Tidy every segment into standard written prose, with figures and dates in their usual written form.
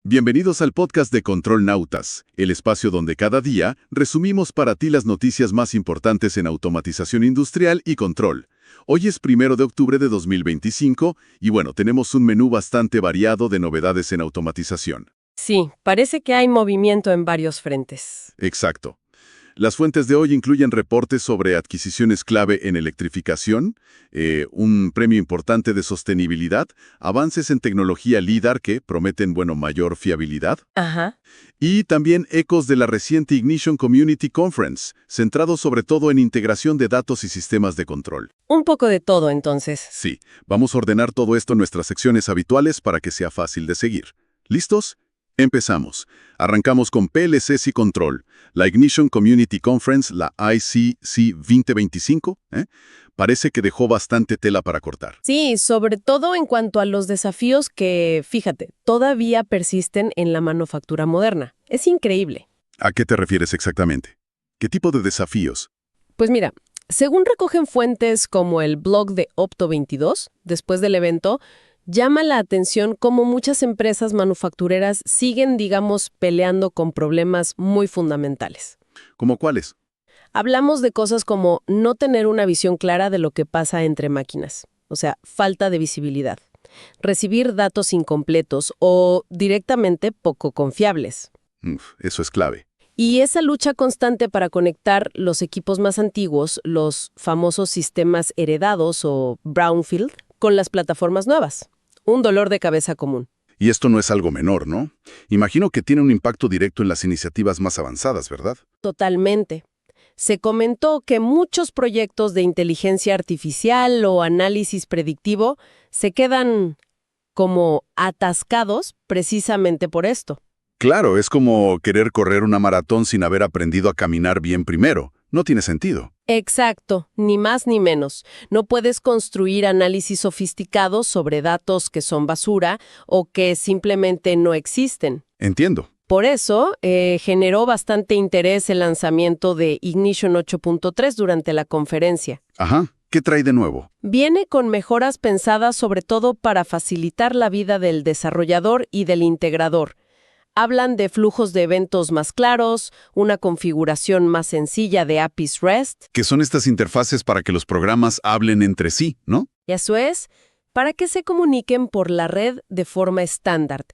Bienvenidos al podcast de Control Nautas, el espacio donde cada día resumimos para ti las noticias más importantes en automatización industrial y control. Hoy es 1 de octubre de 2025 y bueno, tenemos un menú bastante variado de novedades en automatización. Sí, parece que hay movimiento en varios frentes. Exacto. Las fuentes de hoy incluyen reportes sobre adquisiciones clave en electrificación, un premio importante de sostenibilidad, avances en tecnología LIDAR que prometen, mayor fiabilidad, Ajá. y también ecos de la reciente Ignition Community Conference, centrado sobre todo en integración de datos y sistemas de control. Un poco de todo, entonces. Sí, vamos a ordenar todo esto en nuestras secciones habituales para que sea fácil de seguir. ¿Listos? Empezamos. Arrancamos con PLCs y control. La Ignition Community Conference, la ICC 2025, parece que dejó bastante tela para cortar. Sí, sobre todo en cuanto a los desafíos que, fíjate, todavía persisten en la manufactura moderna. Es increíble. ¿A qué te refieres exactamente? ¿Qué tipo de desafíos? Pues mira, según recogen fuentes como el blog de Opto22, después del evento, llama la atención cómo muchas empresas manufactureras siguen, peleando con problemas muy fundamentales. ¿Cómo cuáles? Hablamos de cosas como no tener una visión clara de lo que pasa entre máquinas, o sea, falta de visibilidad, recibir datos incompletos o directamente poco confiables. Eso es clave. Y esa lucha constante para conectar los equipos más antiguos, los famosos sistemas heredados o brownfield, con las plataformas nuevas. Un dolor de cabeza común. Y esto no es algo menor, ¿no? Imagino que tiene un impacto directo en las iniciativas más avanzadas, ¿verdad? Totalmente. Se comentó que muchos proyectos de inteligencia artificial o análisis predictivo se quedan como atascados precisamente por esto. Claro, es como querer correr una maratón sin haber aprendido a caminar bien primero. No tiene sentido. Exacto, ni más ni menos. No puedes construir análisis sofisticados sobre datos que son basura o que simplemente no existen. Entiendo. Por eso, generó bastante interés el lanzamiento de Ignition 8.3 durante la conferencia. Ajá. ¿Qué trae de nuevo? Viene con mejoras pensadas sobre todo para facilitar la vida del desarrollador y del integrador. Hablan de flujos de eventos más claros, una configuración más sencilla de APIs REST. Que son estas interfaces para que los programas hablen entre sí, ¿no? Y eso es, para que se comuniquen por la red de forma estándar.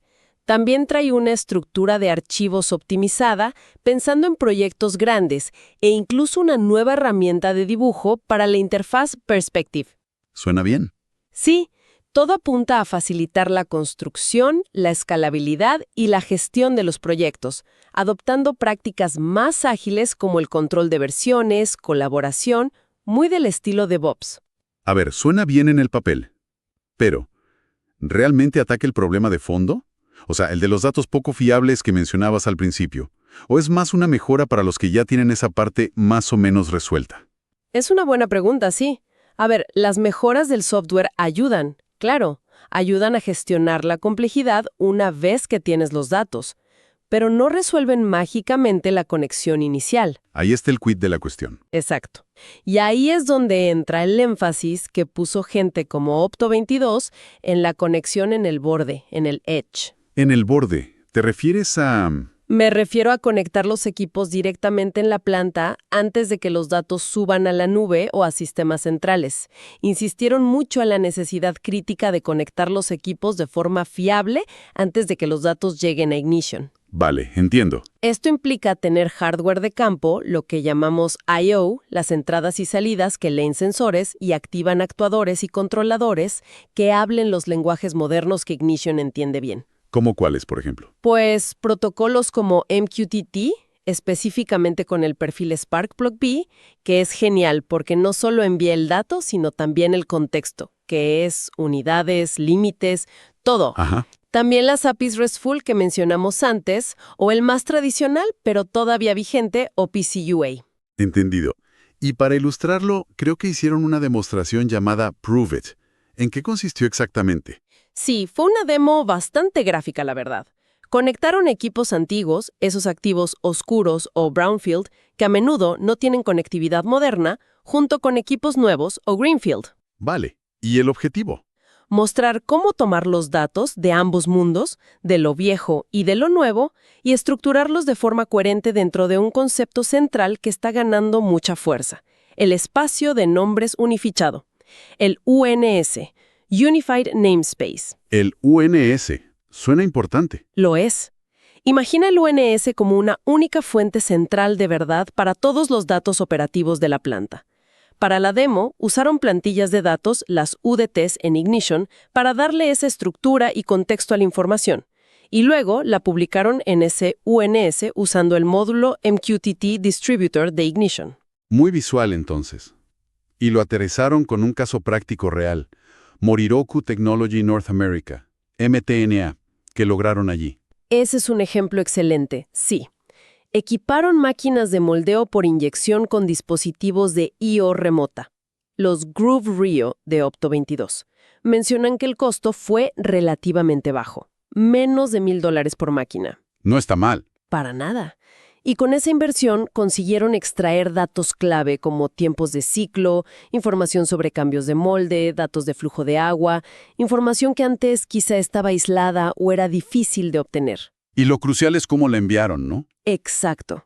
También trae una estructura de archivos optimizada, pensando en proyectos grandes, e incluso una nueva herramienta de dibujo para la interfaz Perspective. ¿Suena bien? Sí. Todo apunta a facilitar la construcción, la escalabilidad y la gestión de los proyectos, adoptando prácticas más ágiles como el control de versiones, colaboración, muy del estilo DevOps. A ver, suena bien en el papel, pero ¿realmente ataca el problema de fondo? O sea, el de los datos poco fiables que mencionabas al principio. ¿O es más una mejora para los que ya tienen esa parte más o menos resuelta? Es una buena pregunta, sí. A ver, las mejoras del software ayudan. Claro, ayudan a gestionar la complejidad una vez que tienes los datos, pero no resuelven mágicamente la conexión inicial. Ahí está el quid de la cuestión. Exacto. Y ahí es donde entra el énfasis que puso gente como Opto22 en la conexión en el borde, en el edge. En el borde, ¿te refieres a...? Me refiero a conectar los equipos directamente en la planta antes de que los datos suban a la nube o a sistemas centrales. Insistieron mucho en la necesidad crítica de conectar los equipos de forma fiable antes de que los datos lleguen a Ignition. Vale, entiendo. Esto implica tener hardware de campo, lo que llamamos I/O, las entradas y salidas que leen sensores y activan actuadores y controladores que hablen los lenguajes modernos que Ignition entiende bien. ¿Cómo cuáles, por ejemplo? Pues protocolos como MQTT, específicamente con el perfil SparkPlugB, que es genial porque no solo envía el dato, sino también el contexto, que es unidades, límites, todo. Ajá. También las APIs RESTful que mencionamos antes, o el más tradicional, pero todavía vigente, OPC UA. Entendido. Y para ilustrarlo, creo que hicieron una demostración llamada Prove It. ¿En qué consistió exactamente? Sí, fue una demo bastante gráfica, la verdad. Conectaron equipos antiguos, esos activos oscuros o brownfield, que a menudo no tienen conectividad moderna, junto con equipos nuevos o greenfield. Vale. ¿Y el objetivo? mostrar cómo tomar los datos de ambos mundos, de lo viejo y de lo nuevo, y estructurarlos de forma coherente dentro de un concepto central que está ganando mucha fuerza, el espacio de nombres unificado, el UNS, Unified Namespace. El UNS. Suena importante. Lo es. Imagina el UNS como una única fuente central de verdad para todos los datos operativos de la planta. Para la demo, usaron plantillas de datos, las UDTs en Ignition, para darle esa estructura y contexto a la información. Y luego la publicaron en ese UNS usando el módulo MQTT Distributor de Ignition. Muy visual, entonces. Y lo aterrizaron con un caso práctico real. Moriroku Technology North America, MTNA, que lograron allí. Ese es un ejemplo excelente, sí. Equiparon máquinas de moldeo por inyección con dispositivos de I/O remota, los Groove Rio de Opto22. Mencionan que el costo fue relativamente bajo, menos de $1,000 por máquina. No está mal. Para nada. Y con esa inversión consiguieron extraer datos clave como tiempos de ciclo, información sobre cambios de molde, datos de flujo de agua, información que antes quizá estaba aislada o era difícil de obtener. Y lo crucial es cómo la enviaron, ¿no? Exacto.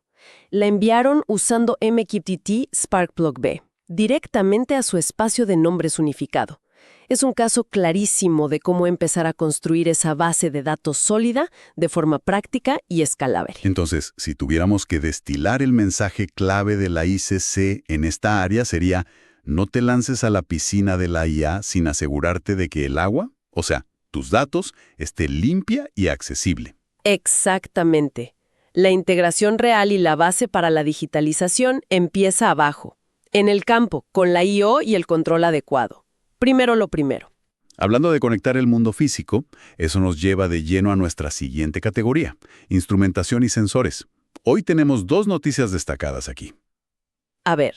La enviaron usando MQTT Sparkplug B, directamente a su espacio de nombres unificado. Es un caso clarísimo de cómo empezar a construir esa base de datos sólida de forma práctica y escalable. Entonces, si tuviéramos que destilar el mensaje clave de la ICC en esta área sería: no te lances a la piscina de la IA sin asegurarte de que el agua, o sea, tus datos, esté limpia y accesible. Exactamente. La integración real y la base para la digitalización empieza abajo, en el campo, con la I/O y el control adecuado. Primero lo primero. Hablando de conectar el mundo físico, eso nos lleva de lleno a nuestra siguiente categoría, instrumentación y sensores. Hoy tenemos dos noticias destacadas aquí. A ver.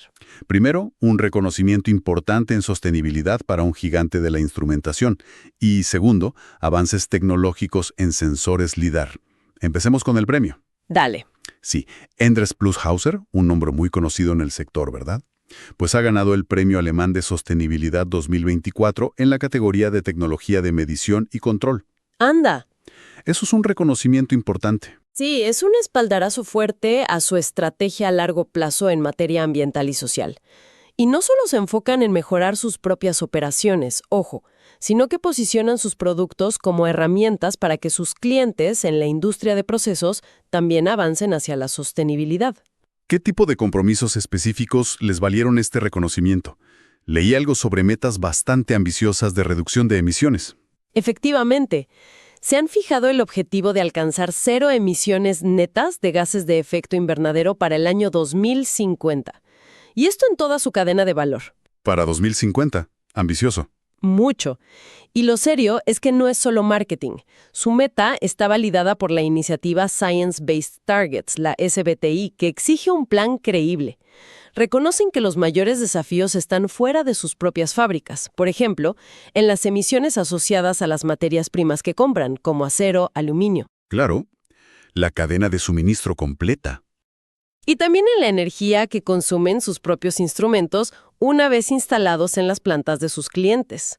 Primero, un reconocimiento importante en sostenibilidad para un gigante de la instrumentación. Y segundo, avances tecnológicos en sensores LIDAR. Empecemos con el premio. Dale. Sí, Endres Plus Hauser, un nombre muy conocido en el sector, ¿verdad? Pues ha ganado el Premio Alemán de Sostenibilidad 2024 en la categoría de Tecnología de Medición y Control. ¡Anda! Eso es un reconocimiento importante. Sí, es un espaldarazo fuerte a su estrategia a largo plazo en materia ambiental y social. Y no solo se enfocan en mejorar sus propias operaciones, ojo, sino que posicionan sus productos como herramientas para que sus clientes en la industria de procesos también avancen hacia la sostenibilidad. ¿Qué tipo de compromisos específicos les valieron este reconocimiento? Leí algo sobre metas bastante ambiciosas de reducción de emisiones. Efectivamente, se han fijado el objetivo de alcanzar 0 emisiones netas de gases de efecto invernadero para el año 2050. Y esto en toda su cadena de valor. Para 2050, ambicioso. Mucho. Y lo serio es que no es solo marketing. Su meta está validada por la iniciativa Science Based Targets, la SBTI, que exige un plan creíble. Reconocen que los mayores desafíos están fuera de sus propias fábricas, por ejemplo, en las emisiones asociadas a las materias primas que compran, como acero, aluminio. Claro, la cadena de suministro completa. Y también en la energía que consumen sus propios instrumentos una vez instalados en las plantas de sus clientes.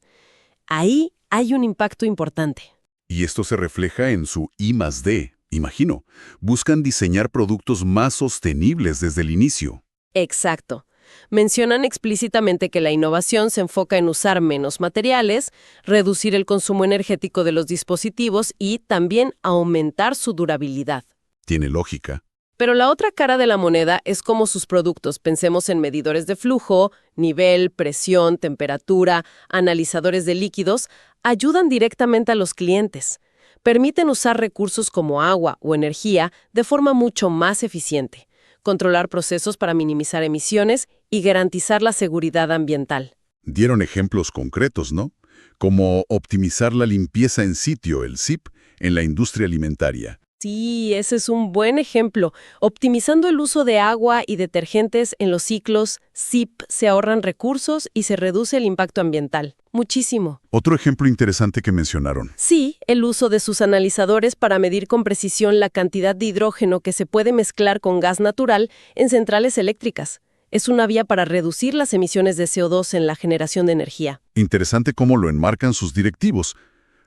Ahí hay un impacto importante. Y esto se refleja en su I+D, imagino. Buscan diseñar productos más sostenibles desde el inicio. Exacto. Mencionan explícitamente que la innovación se enfoca en usar menos materiales, reducir el consumo energético de los dispositivos y también aumentar su durabilidad. Tiene lógica. Pero la otra cara de la moneda es cómo sus productos, pensemos en medidores de flujo, nivel, presión, temperatura, analizadores de líquidos, ayudan directamente a los clientes. Permiten usar recursos como agua o energía de forma mucho más eficiente, controlar procesos para minimizar emisiones y garantizar la seguridad ambiental. Dieron ejemplos concretos, ¿no? Como optimizar la limpieza en sitio, el SIP, en la industria alimentaria. Sí, ese es un buen ejemplo. Optimizando el uso de agua y detergentes en los ciclos SIP se ahorran recursos y se reduce el impacto ambiental. Muchísimo. Otro ejemplo interesante que mencionaron. Sí, el uso de sus analizadores para medir con precisión la cantidad de hidrógeno que se puede mezclar con gas natural en centrales eléctricas. Es una vía para reducir las emisiones de CO2 en la generación de energía. Interesante cómo lo enmarcan sus directivos,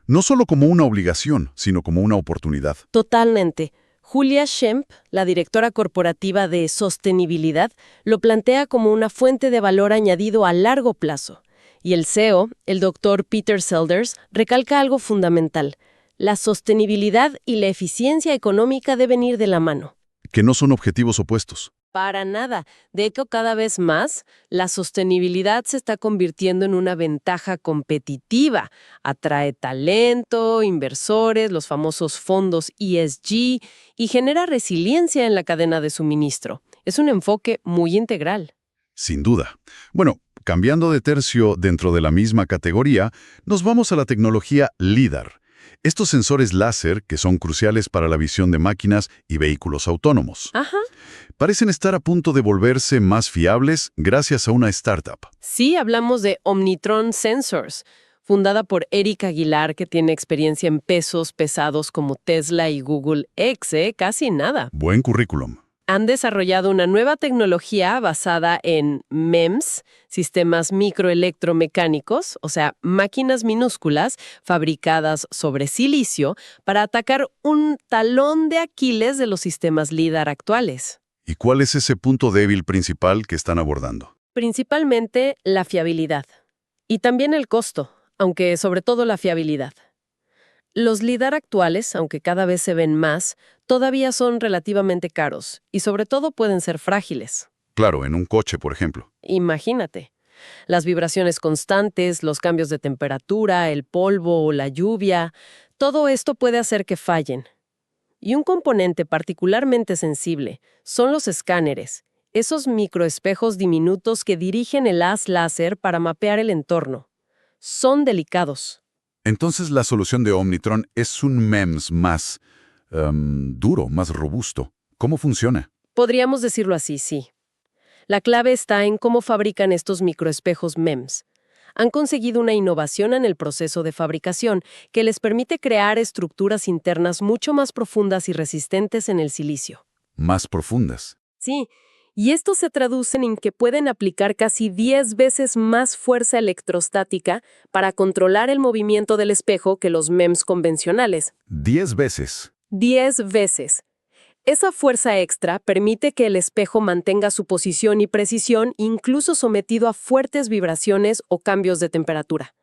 no solo como una obligación, sino como una oportunidad. Totalmente. Julia Schempp, la directora corporativa de sostenibilidad, lo plantea como una fuente de valor añadido a largo plazo. Y el CEO, el doctor Peter Selders, recalca algo fundamental. La sostenibilidad y la eficiencia económica deben ir de la mano. Que no son objetivos opuestos. Para nada. De hecho, cada vez más, la sostenibilidad se está convirtiendo en una ventaja competitiva. Atrae talento, inversores, los famosos fondos ESG y genera resiliencia en la cadena de suministro. Es un enfoque muy integral. Sin duda. Bueno, cambiando de tercio dentro de la misma categoría, nos vamos a la tecnología LiDAR. Estos sensores láser que son cruciales para la visión de máquinas y vehículos autónomos. Ajá. Parecen estar a punto de volverse más fiables gracias a una startup. Sí, hablamos de Omnitron Sensors, fundada por Eric Aguilar, que tiene experiencia en pesos pesados como Tesla y Google X, casi nada. Buen currículum. Han desarrollado una nueva tecnología basada en MEMS, sistemas microelectromecánicos, o sea, máquinas minúsculas fabricadas sobre silicio para atacar un talón de Aquiles de los sistemas LiDAR actuales. ¿Y cuál es ese punto débil principal que están abordando? Principalmente la fiabilidad. Y también el costo, aunque sobre todo la fiabilidad. Los LiDAR actuales, aunque cada vez se ven más, todavía son relativamente caros y sobre todo pueden ser frágiles. Claro, en un coche, por ejemplo. Imagínate. Las vibraciones constantes, los cambios de temperatura, el polvo o la lluvia, todo esto puede hacer que fallen. Y un componente particularmente sensible son los escáneres, esos microespejos diminutos que dirigen el haz láser para mapear el entorno. Son delicados. Entonces la solución de Omnitron es un MEMS más duro, más robusto. ¿Cómo funciona? Podríamos decirlo así, sí. La clave está en cómo fabrican estos microespejos MEMS. Han conseguido una innovación en el proceso de fabricación que les permite crear estructuras internas mucho más profundas y resistentes en el silicio. Más profundas. Sí, y esto se traduce en que pueden aplicar casi 10 veces más fuerza electrostática para controlar el movimiento del espejo que los MEMS convencionales. 10 veces. 10 veces. Esa fuerza extra permite que el espejo mantenga su posición y precisión incluso sometido a fuertes vibraciones o cambios de temperatura.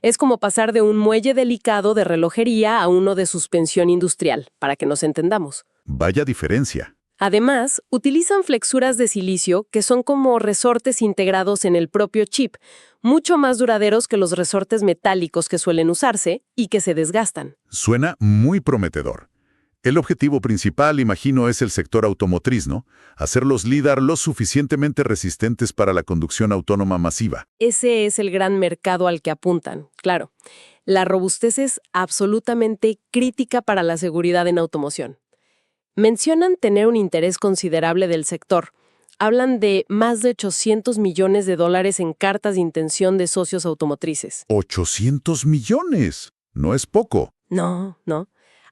Es como pasar de un muelle delicado de relojería a uno de suspensión industrial, para que nos entendamos. Vaya diferencia. Además, utilizan flexuras de silicio que son como resortes integrados en el propio chip, mucho más duraderos que los resortes metálicos que suelen usarse y que se desgastan. Suena muy prometedor. El objetivo principal, imagino, es el sector automotriz, ¿no? Hacer los LiDAR lo suficientemente resistentes para la conducción autónoma masiva. Ese es el gran mercado al que apuntan, claro. La robustez es absolutamente crítica para la seguridad en automoción. Mencionan tener un interés considerable del sector. Hablan de más de $800 millones en cartas de intención de socios automotrices. ¡800 millones! No es poco. No.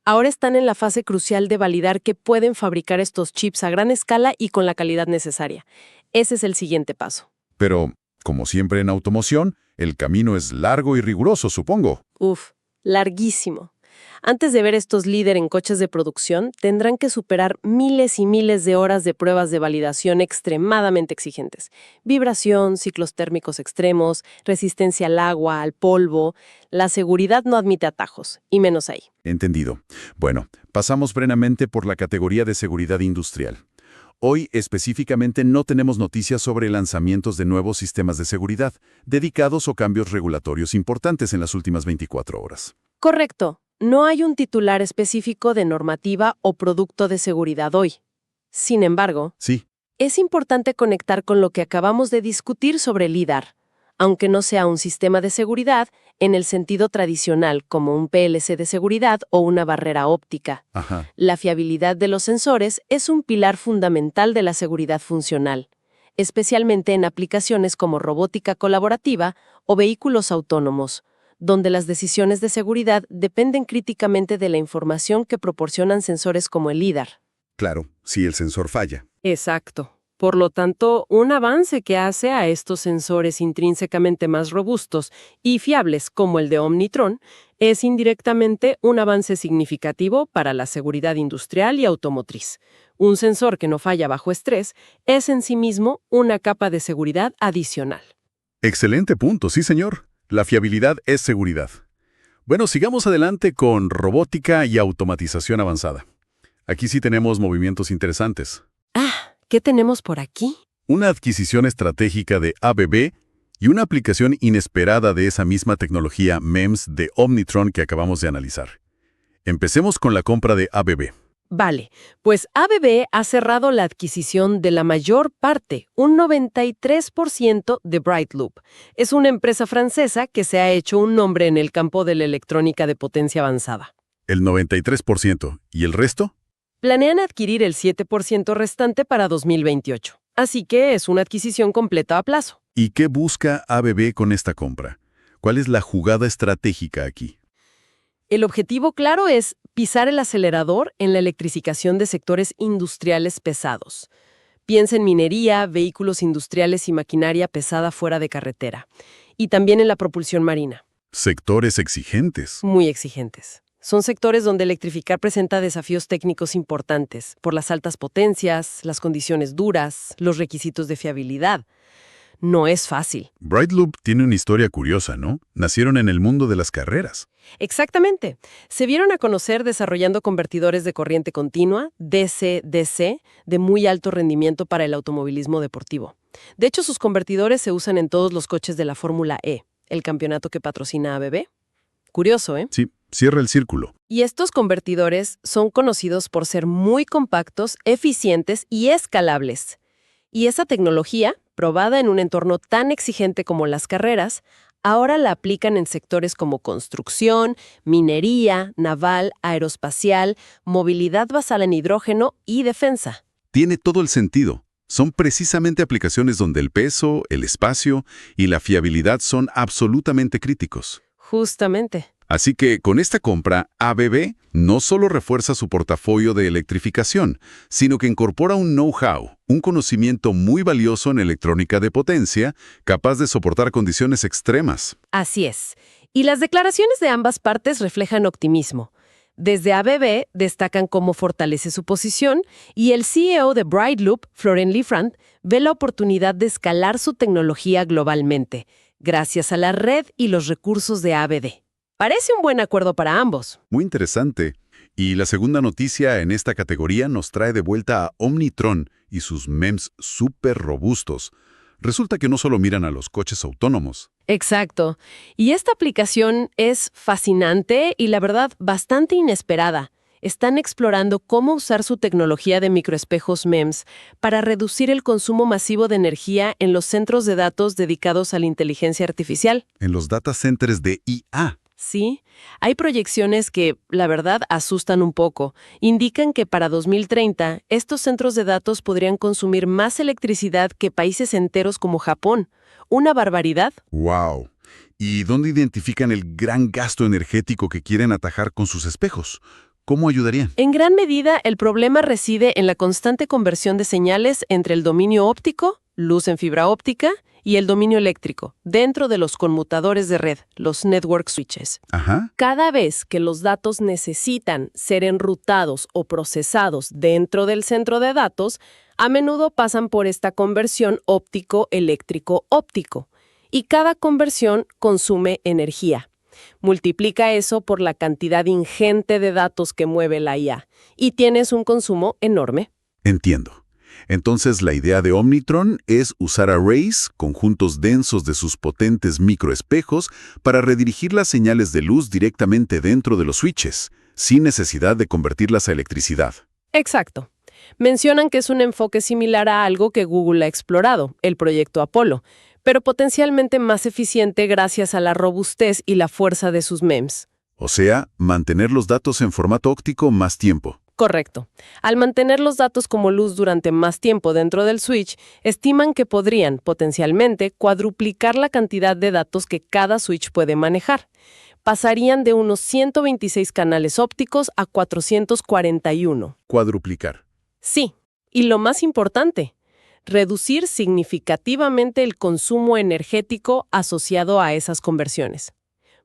Ahora están en la fase crucial de validar que pueden fabricar estos chips a gran escala y con la calidad necesaria. Ese es el siguiente paso. Pero, como siempre en automoción, el camino es largo y riguroso, supongo. Larguísimo. Antes de ver estos LiDAR en coches de producción, tendrán que superar miles y miles de horas de pruebas de validación extremadamente exigentes. Vibración, ciclos térmicos extremos, resistencia al agua, al polvo. La seguridad no admite atajos, y menos ahí. Entendido. Bueno, pasamos brevemente por la categoría de seguridad industrial. Hoy, específicamente, no tenemos noticias sobre lanzamientos de nuevos sistemas de seguridad, dedicados o cambios regulatorios importantes en las últimas 24 horas. Correcto. No hay un titular específico de normativa o producto de seguridad hoy. Sin embargo, Sí. es importante conectar con lo que acabamos de discutir sobre el LiDAR. Aunque no sea un sistema de seguridad, en el sentido tradicional, como un PLC de seguridad o una barrera óptica. Ajá. La fiabilidad de los sensores es un pilar fundamental de la seguridad funcional, especialmente en aplicaciones como robótica colaborativa o vehículos autónomos, donde las decisiones de seguridad dependen críticamente de la información que proporcionan sensores como el LiDAR. Claro, si el sensor falla. Exacto. Por lo tanto, un avance que hace a estos sensores intrínsecamente más robustos y fiables como el de Omnitron es indirectamente un avance significativo para la seguridad industrial y automotriz. Un sensor que no falla bajo estrés es en sí mismo una capa de seguridad adicional. Excelente punto, sí señor. La fiabilidad es seguridad. Bueno, sigamos adelante con robótica y automatización avanzada. Aquí sí tenemos movimientos interesantes. ¿Qué tenemos por aquí? Una adquisición estratégica de ABB y una aplicación inesperada de esa misma tecnología MEMS de Omnitron que acabamos de analizar. Empecemos con la compra de ABB. Vale, pues ABB ha cerrado la adquisición de la mayor parte, un 93% de BrightLoop. Es una empresa francesa que se ha hecho un nombre en el campo de la electrónica de potencia avanzada. El 93%. ¿Y el resto? Planean adquirir el 7% restante para 2028. Así que es una adquisición completa a plazo. ¿Y qué busca ABB con esta compra? ¿Cuál es la jugada estratégica aquí? El objetivo claro es pisar el acelerador en la electrificación de sectores industriales pesados. Piensa en minería, vehículos industriales y maquinaria pesada fuera de carretera. Y también en la propulsión marina. Sectores exigentes. Muy exigentes. Son sectores donde electrificar presenta desafíos técnicos importantes por las altas potencias, las condiciones duras, los requisitos de fiabilidad. No es fácil. BrightLoop tiene una historia curiosa, ¿no? Nacieron en el mundo de las carreras. Exactamente. Se vieron a conocer desarrollando convertidores de corriente continua, DC-DC, de muy alto rendimiento para el automovilismo deportivo. De hecho, sus convertidores se usan en todos los coches de la Fórmula E, el campeonato que patrocina ABB. Curioso, ¿eh? Sí, cierra el círculo. Y estos convertidores son conocidos por ser muy compactos, eficientes y escalables. Y esa tecnología, probada en un entorno tan exigente como las carreras, ahora la aplican en sectores como construcción, minería, naval, aeroespacial, movilidad basada en hidrógeno y defensa. Tiene todo el sentido. Son precisamente aplicaciones donde el peso, el espacio y la fiabilidad son absolutamente críticos. Justamente. Así que con esta compra, ABB no solo refuerza su portafolio de electrificación, sino que incorpora un know-how, un conocimiento muy valioso en electrónica de potencia, capaz de soportar condiciones extremas. Así es. Y las declaraciones de ambas partes reflejan optimismo. Desde ABB destacan cómo fortalece su posición y el CEO de BrightLoop, Florent Liffrand, ve la oportunidad de escalar su tecnología globalmente, gracias a la red y los recursos de ABB. Parece un buen acuerdo para ambos. Muy interesante. Y la segunda noticia en esta categoría nos trae de vuelta a Omnitron y sus MEMS súper robustos. Resulta que no solo miran a los coches autónomos. Exacto. Y esta aplicación es fascinante y, la verdad, bastante inesperada. Están explorando cómo usar su tecnología de microespejos MEMS para reducir el consumo masivo de energía en los centros de datos dedicados a la inteligencia artificial. En los data centers de IA. Sí, hay proyecciones que, la verdad, asustan un poco. Indican que para 2030, estos centros de datos podrían consumir más electricidad que países enteros como Japón. ¿Una barbaridad? ¡Wow! ¿Y dónde identifican el gran gasto energético que quieren atajar con sus espejos? ¿Cómo ayudarían? En gran medida, el problema reside en la constante conversión de señales entre el dominio óptico, luz en fibra óptica, y el dominio eléctrico, dentro de los conmutadores de red, los network switches. Ajá. Cada vez que los datos necesitan ser enrutados o procesados dentro del centro de datos, a menudo pasan por esta conversión óptico-eléctrico-óptico. Y cada conversión consume energía. Multiplica eso por la cantidad ingente de datos que mueve la IA, y tienes un consumo enorme. Entiendo. Entonces, la idea de Omnitron es usar arrays, conjuntos densos de sus potentes microespejos, para redirigir las señales de luz directamente dentro de los switches, sin necesidad de convertirlas a electricidad. Exacto. Mencionan que es un enfoque similar a algo que Google ha explorado, el proyecto Apolo, pero potencialmente más eficiente gracias a la robustez y la fuerza de sus MEMS. O sea, mantener los datos en formato óptico más tiempo. Correcto. Al mantener los datos como luz durante más tiempo dentro del switch, estiman que podrían, potencialmente, cuadruplicar la cantidad de datos que cada switch puede manejar. Pasarían de unos 126 canales ópticos a 441. Cuadruplicar. Sí. Y lo más importante, reducir significativamente el consumo energético asociado a esas conversiones.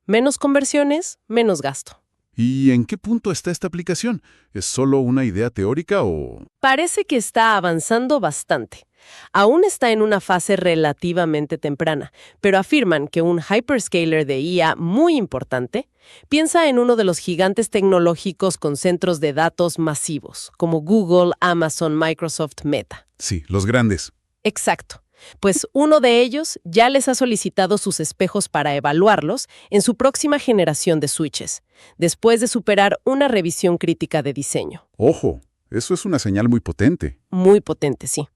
Menos conversiones, menos gasto. ¿Y en qué punto está esta aplicación? ¿Es solo una idea teórica o...? Parece que está avanzando bastante. Aún está en una fase relativamente temprana, pero afirman que un hyperscaler de IA muy importante piensa en uno de los gigantes tecnológicos con centros de datos masivos, como Google, Amazon, Microsoft, Meta. Sí, los grandes. Exacto. Pues uno de ellos ya les ha solicitado sus espejos para evaluarlos en su próxima generación de switches, después de superar una revisión crítica de diseño. Ojo, eso es una señal muy potente. Muy potente, sí.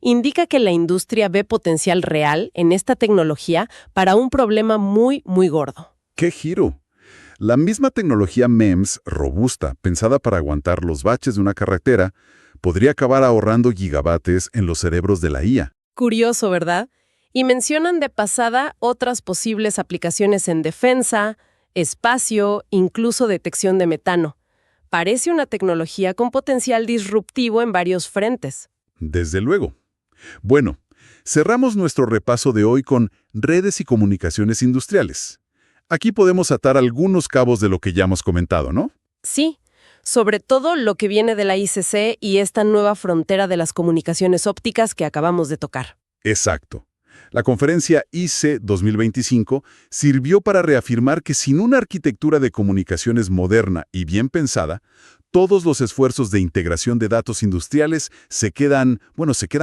Indica que la industria ve potencial real en esta tecnología para un problema muy, muy gordo. ¡Qué giro! La misma tecnología MEMS, robusta, pensada para aguantar los baches de una carretera, podría acabar ahorrando gigabates en los cerebros de la IA. Curioso, ¿verdad? Y mencionan de pasada otras posibles aplicaciones en defensa, espacio, incluso detección de metano. Parece una tecnología con potencial disruptivo en varios frentes. Desde luego. Bueno, cerramos nuestro repaso de hoy con redes y comunicaciones industriales. Aquí podemos atar algunos cabos de lo que ya hemos comentado, ¿no? Sí, sobre todo lo que viene de la ICC y esta nueva frontera de las comunicaciones ópticas que acabamos de tocar. Exacto. La conferencia IC 2025 sirvió para reafirmar que sin una arquitectura de comunicaciones moderna y bien pensada, todos los esfuerzos de integración de datos industriales se quedan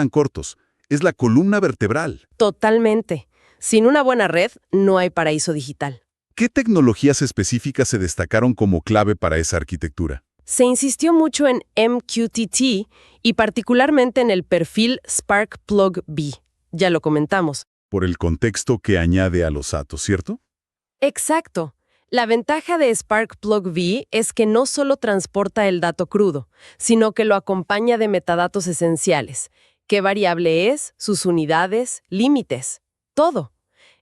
cortos. Es la columna vertebral. Totalmente. Sin una buena red, no hay paraíso digital. ¿Qué tecnologías específicas se destacaron como clave para esa arquitectura? Se insistió mucho en MQTT y particularmente en el perfil Spark Plug B. Ya lo comentamos. Por el contexto que añade a los datos, ¿cierto? Exacto. La ventaja de Spark Plug V es que no solo transporta el dato crudo, sino que lo acompaña de metadatos esenciales. ¿Qué variable es? Sus unidades, límites, todo.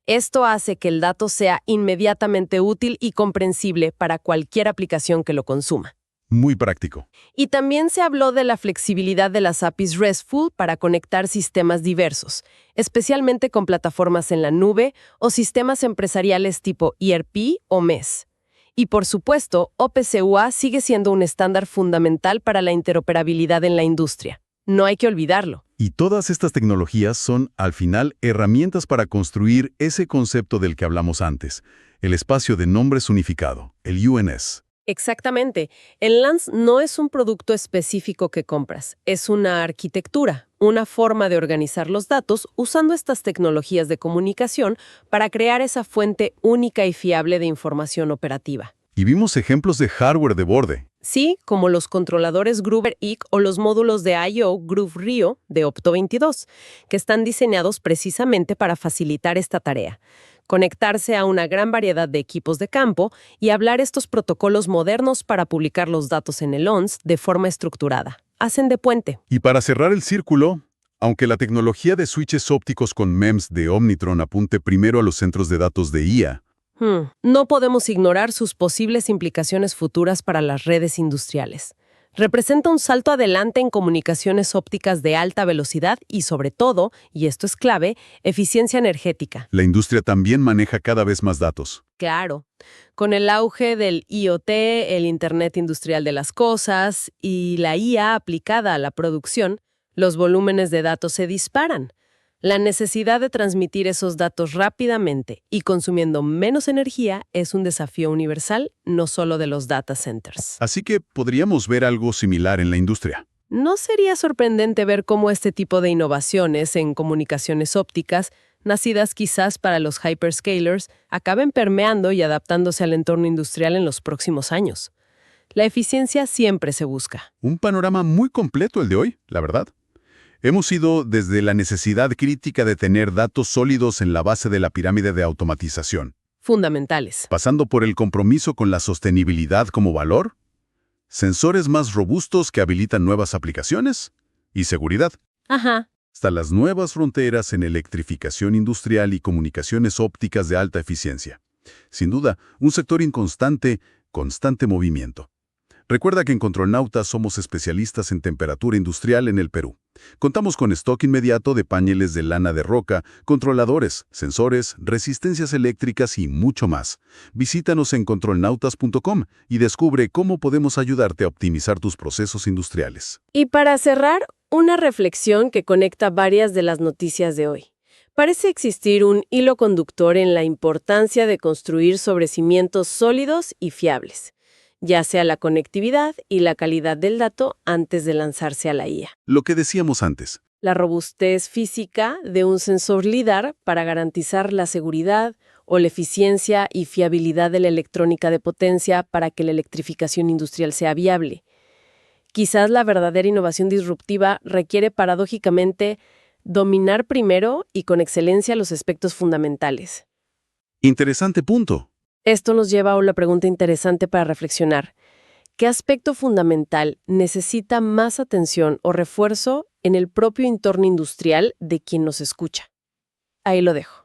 Esto hace que el dato sea inmediatamente útil y comprensible para cualquier aplicación que lo consuma. Muy práctico. Y también se habló de la flexibilidad de las APIs RESTful para conectar sistemas diversos, especialmente con plataformas en la nube o sistemas empresariales tipo ERP o MES. Y por supuesto, OPC UA sigue siendo un estándar fundamental para la interoperabilidad en la industria. No hay que olvidarlo. Y todas estas tecnologías son, al final, herramientas para construir ese concepto del que hablamos antes, el espacio de nombres unificado, el UNS. Exactamente. El LANS no es un producto específico que compras, es una arquitectura, una forma de organizar los datos usando estas tecnologías de comunicación para crear esa fuente única y fiable de información operativa. Y vimos ejemplos de hardware de borde. Sí, como los controladores Gruber IC o los módulos de I/O Groove Rio de Opto22, que están diseñados precisamente para facilitar esta tarea. Conectarse a una gran variedad de equipos de campo y hablar estos protocolos modernos para publicar los datos en el ONS de forma estructurada. Hacen de puente. Y para cerrar el círculo, aunque la tecnología de switches ópticos con MEMS de Omnitron apunte primero a los centros de datos de IA, no podemos ignorar sus posibles implicaciones futuras para las redes industriales. Representa un salto adelante en comunicaciones ópticas de alta velocidad y, sobre todo, y esto es clave, eficiencia energética. la industria también maneja cada vez más datos. Claro, con el auge del IoT, el Internet Industrial de las Cosas y la IA aplicada a la producción, los volúmenes de datos se disparan. La necesidad de transmitir esos datos rápidamente y consumiendo menos energía es un desafío universal, no solo de los data centers. Así que podríamos ver algo similar en la industria. No sería sorprendente ver cómo este tipo de innovaciones en comunicaciones ópticas, nacidas quizás para los hyperscalers, acaben permeando y adaptándose al entorno industrial en los próximos años. La eficiencia siempre se busca. Un panorama muy completo el de hoy, la verdad. Hemos ido desde la necesidad crítica de tener datos sólidos en la base de la pirámide de automatización, Fundamentales. pasando por el compromiso con la sostenibilidad como valor, sensores más robustos que habilitan nuevas aplicaciones y seguridad, Ajá. hasta las nuevas fronteras en electrificación industrial y comunicaciones ópticas de alta eficiencia. Sin duda, un sector en constante movimiento. Recuerda que en Controlnauta somos especialistas en temperatura industrial en el Perú. Contamos con stock inmediato de paneles de lana de roca, controladores, sensores, resistencias eléctricas y mucho más. Visítanos en controlnautas.com y descubre cómo podemos ayudarte a optimizar tus procesos industriales. Y para cerrar, una reflexión que conecta varias de las noticias de hoy. Parece existir un hilo conductor en la importancia de construir sobre cimientos sólidos y fiables, ya sea la conectividad y la calidad del dato antes de lanzarse a la IA. Lo que decíamos antes. La robustez física de un sensor LIDAR para garantizar la seguridad o la eficiencia y fiabilidad de la electrónica de potencia para que la electrificación industrial sea viable. Quizás la verdadera innovación disruptiva requiere paradójicamente dominar primero y con excelencia los aspectos fundamentales. Interesante punto. Esto nos lleva a una pregunta interesante para reflexionar. ¿Qué aspecto fundamental necesita más atención o refuerzo en el propio entorno industrial de quien nos escucha? Ahí lo dejo.